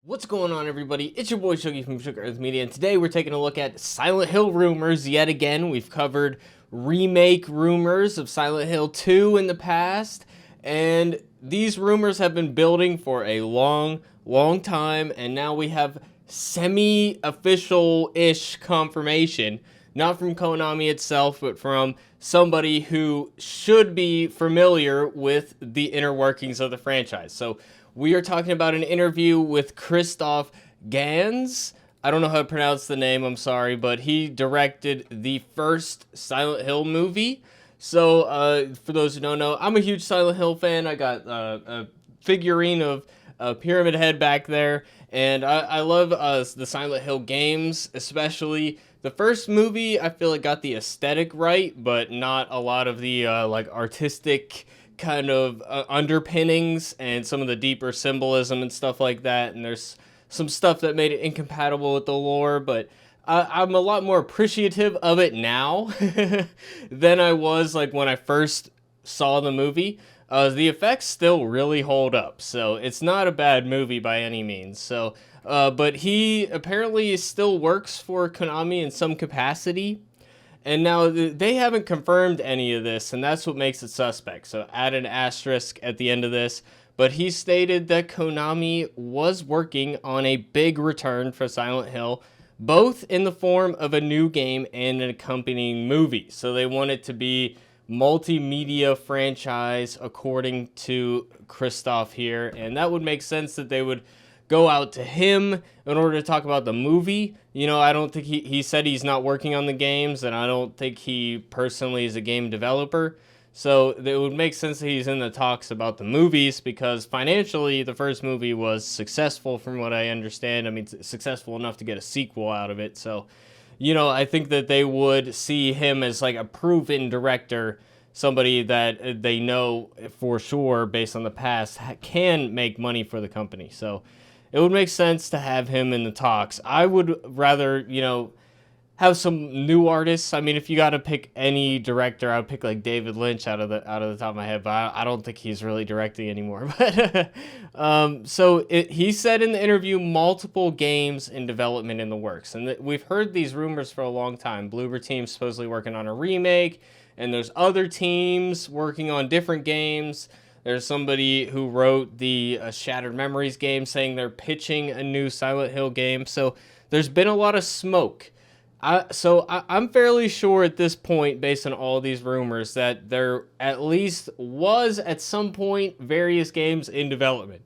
What's going on, everybody? It's your boy Shuggy from Sugar Earth Media, and today we're taking a look at Silent Hill rumors yet again. We've covered remake rumors of Silent Hill 2 in the past, and these rumors have been building for a long time, and now we have semi-official-ish confirmation, not from Konami itself, but from somebody who should be familiar with the inner workings of the franchise. So we are talking about an interview with Christoph Gans. I don't know how to pronounce the name, I'm sorry, but he directed the first Silent Hill movie. So, for those who don't know, I'm a huge Silent Hill fan. I got a figurine of Pyramid Head back there, and I love the Silent Hill games, especially the first movie. I feel it got the aesthetic right, but not a lot of the like artistic kind of underpinnings and some of the deeper symbolism and stuff like that. And there's some stuff that made it incompatible with the lore, but I'm a lot more appreciative of it now than I was like when I first saw the movie. The effects still really hold up, so it's not a bad movie by any means. So, but he apparently still works for Konami in some capacity. And now they haven't confirmed any of this, and that's what makes it suspect. So add an asterisk at the end of this. But he stated that Konami was working on a big return for Silent Hill, both in the form of a new game and an accompanying movie. So they want it to be multimedia franchise, according to Christoph here. And that would make sense that they would go out to him in order to talk about the movie. You know, I don't think he said he's not working on the games, and I don't think he personally is a game developer. So it would make sense that he's in the talks about the movies, because financially the first movie was successful from what I understand. I mean, successful enough to get a sequel out of it. So, you know, I think that they would see him as like a proven director, somebody that they know for sure based on the past can make money for the company. So it would make sense to have him in the talks. I would rather, you know, have some new artists. I mean, if you got to pick any director, I would pick like David Lynch out of the top of my head, but I don't think he's really directing anymore. But he said in the interview, multiple games in development in the works, and we've heard these rumors for a long time. Bloober Team's supposedly working on a remake, and there's other teams working on different games. There's somebody who wrote the Shattered Memories game saying they're pitching a new Silent Hill game. So there's been a lot of smoke. I'm fairly sure at this point, based on all these rumors, that there at least was at some point various games in development.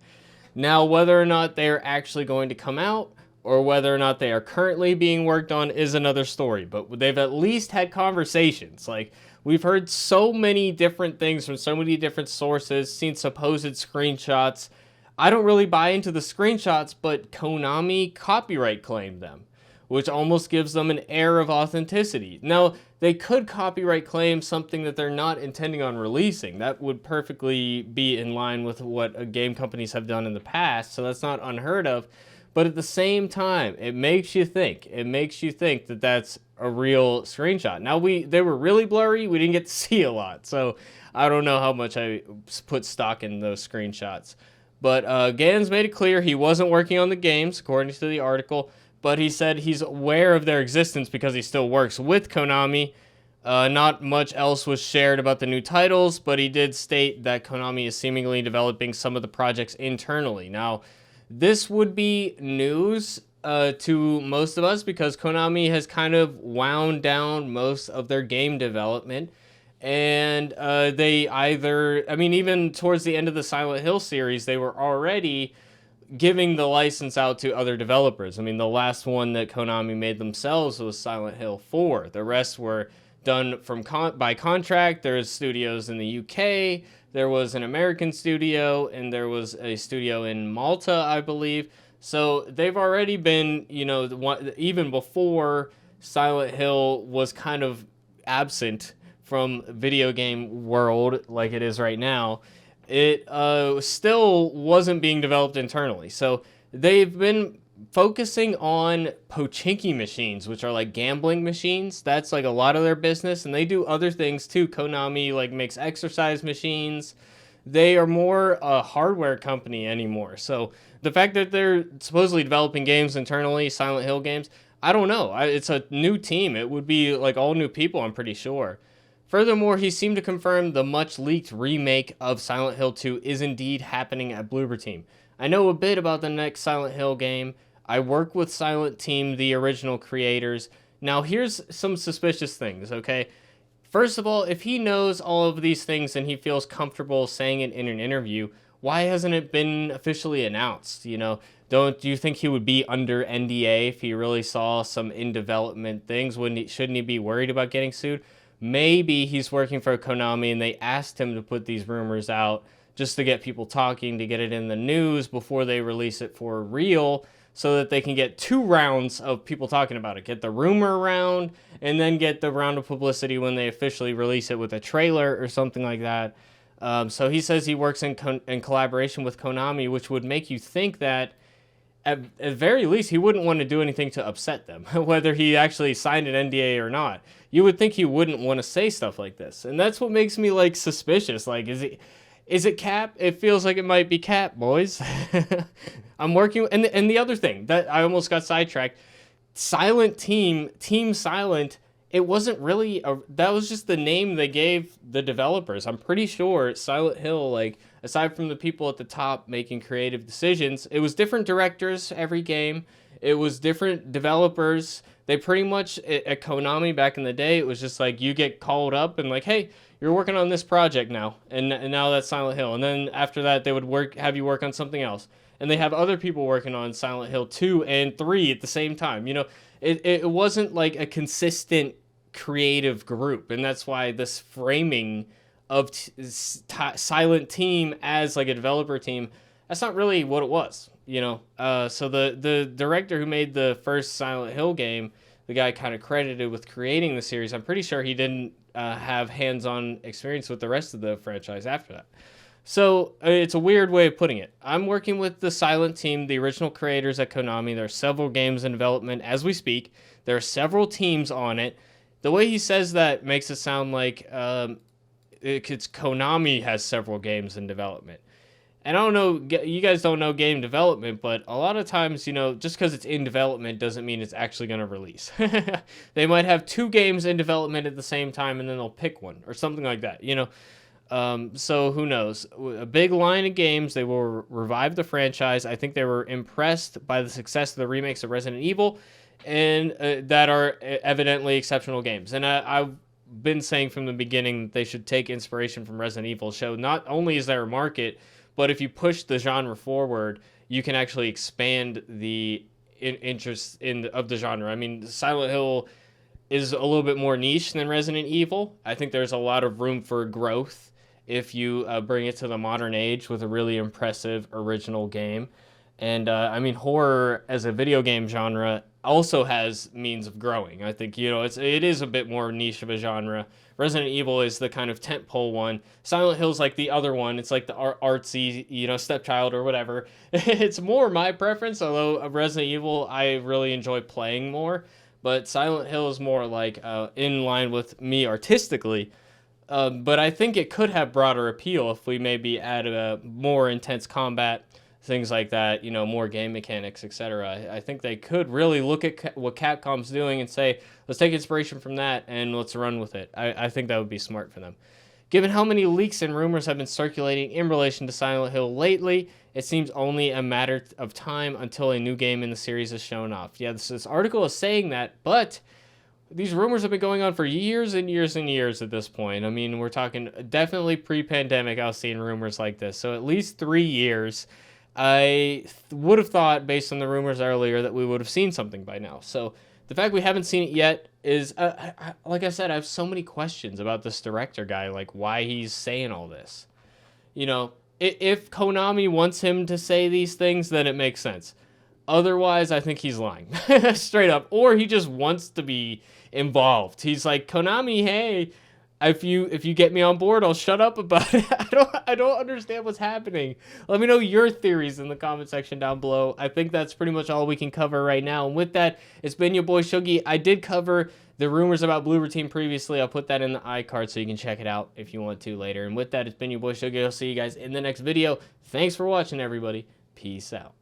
Now, whether or not they're actually going to come out or whether or not they are currently being worked on is another story. But they've at least had conversations. Like, we've heard so many different things from so many different sources, seen supposed screenshots. I don't really buy into the screenshots, but Konami copyright claimed them, which almost gives them an air of authenticity. Now, they could copyright claim something that they're not intending on releasing. That would perfectly be in line with what game companies have done in the past, so that's not unheard of. But at the same time, it makes you think. It makes you think that that's a real screenshot. Now, they were really blurry. We didn't get to see a lot, so I don't know how much I put stock in those screenshots. But Gans made it clear he wasn't working on the games, according to the article, but he said he's aware of their existence because he still works with Konami. Not much else was shared about the new titles, but he did state that Konami is seemingly developing some of the projects internally. Now, this would be news to most of us because Konami has kind of wound down most of their game development. And they either, I mean, even towards the end of the Silent Hill series, they were already giving the license out to other developers. I mean, the last one that Konami made themselves was Silent Hill 4. The rest were done by contract. There's studios in the UK, there was an American studio, and there was a studio in Malta, I believe. So they've already been, you know, even before Silent Hill was kind of absent from video game world like it is right now, it still wasn't being developed internally. So they've been focusing on Pochinki machines, which are like gambling machines. That's like a lot of their business, and they do other things too. Konami like makes exercise machines. They are more a hardware company anymore. So the fact that they're supposedly developing games internally, Silent Hill games, I don't know. It's a new team. It would be like all new people, I'm pretty sure. Furthermore, he seemed to confirm the much leaked remake of Silent Hill 2 is indeed happening at Bloober Team. I know a bit about the next Silent Hill game. I work with Silent Team, the original creators. Now, here's some suspicious things, okay? First of all, if he knows all of these things and he feels comfortable saying it in an interview, why hasn't it been officially announced? You know, do you think he would be under NDA if he really saw some in development things? Shouldn't he be worried about getting sued? Maybe he's working for Konami and they asked him to put these rumors out just to get people talking, to get it in the news before they release it for real, so that they can get 2 rounds of people talking about it. Get the rumor round and then get the round of publicity when they officially release it with a trailer or something like that. So he says he works in collaboration with Konami, which would make you think that at very least, he wouldn't want to do anything to upset them, whether he actually signed an NDA or not. You would think he wouldn't want to say stuff like this. And that's what makes me, like, suspicious. Like, is it cap? It feels like it might be cap, boys. I'm working, and the other thing, that I almost got sidetracked, Silent Team, Team Silent, it wasn't really, that was just the name they gave the developers. I'm pretty sure Silent Hill, like, aside from the people at the top making creative decisions, it was different directors every game. It was different developers. They pretty much, at Konami back in the day, it was just like you get called up and like, hey, you're working on this project now, and now that's Silent Hill. And then after that, they would have you work on something else. And they have other people working on Silent Hill 2 and 3 at the same time. You know, it wasn't like a consistent creative group, and that's why this framing of Silent Team as like a developer team, that's not really what it was, you know. So the director who made the first Silent Hill game, the guy kind of credited with creating the series, I'm pretty sure he didn't have hands-on experience with the rest of the franchise after that. So it's a weird way of putting it. I'm working with the Silent Team, the original creators at Konami. There are several games in development as we speak. There are several teams on it. The way he says that makes it sound like it's Konami has several games in development. And I don't know, you guys don't know game development, but a lot of times, you know, just because it's in development doesn't mean it's actually going to release. They might have 2 games in development at the same time, and then they'll pick one or something like that, you know. So who knows? A big line of games. They will revive the franchise. I think they were impressed by the success of the remakes of Resident Evil, and that are evidently exceptional games. And I've been saying from the beginning that they should take inspiration from Resident Evil. Show not only is there a market, but if you push the genre forward, you can actually expand the interest of the genre. I mean, Silent Hill is a little bit more niche than Resident Evil. I think there's a lot of room for growth if you bring it to the modern age with a really impressive original game. And I mean, horror as a video game genre also has means of growing. I think, you know, it is a bit more niche of a genre. Resident Evil is the kind of tentpole one. Silent Hill's like the other one. It's like the artsy, you know, stepchild or whatever. It's more my preference, although Resident Evil I really enjoy playing more. But Silent Hill is more like in line with me artistically. But I think it could have broader appeal if we maybe add a more intense combat, things like that, you know, more game mechanics, etc. I think they could really look at what Capcom's doing and say, let's take inspiration from that and let's run with it. I think that would be smart for them. Given how many leaks and rumors have been circulating in relation to Silent Hill lately, it seems only a matter of time until a new game in the series is shown off. Yeah, this article is saying that, but these rumors have been going on for years and years and years at this point. I mean, we're talking definitely pre-pandemic, I was seeing rumors like this. So at least 3 years. I would have thought, based on the rumors earlier, that we would have seen something by now. So the fact we haven't seen it yet is, like I said, I have so many questions about this director guy, like why he's saying all this. You know, if Konami wants him to say these things, then it makes sense. Otherwise, I think he's lying, straight up. Or he just wants to be involved. He's like, Konami, hey, if you get me on board, I'll shut up about it. I don't understand what's happening. Let me know your theories in the comment section down below. I think that's pretty much all we can cover right now. And with that, it's been your boy Shuggy. I did cover the rumors about Bloober Team previously. I'll put that in the iCard so you can check it out if you want to later. And with that, it's been your boy Shuggy. I'll see you guys in the next video. Thanks for watching, everybody. Peace out.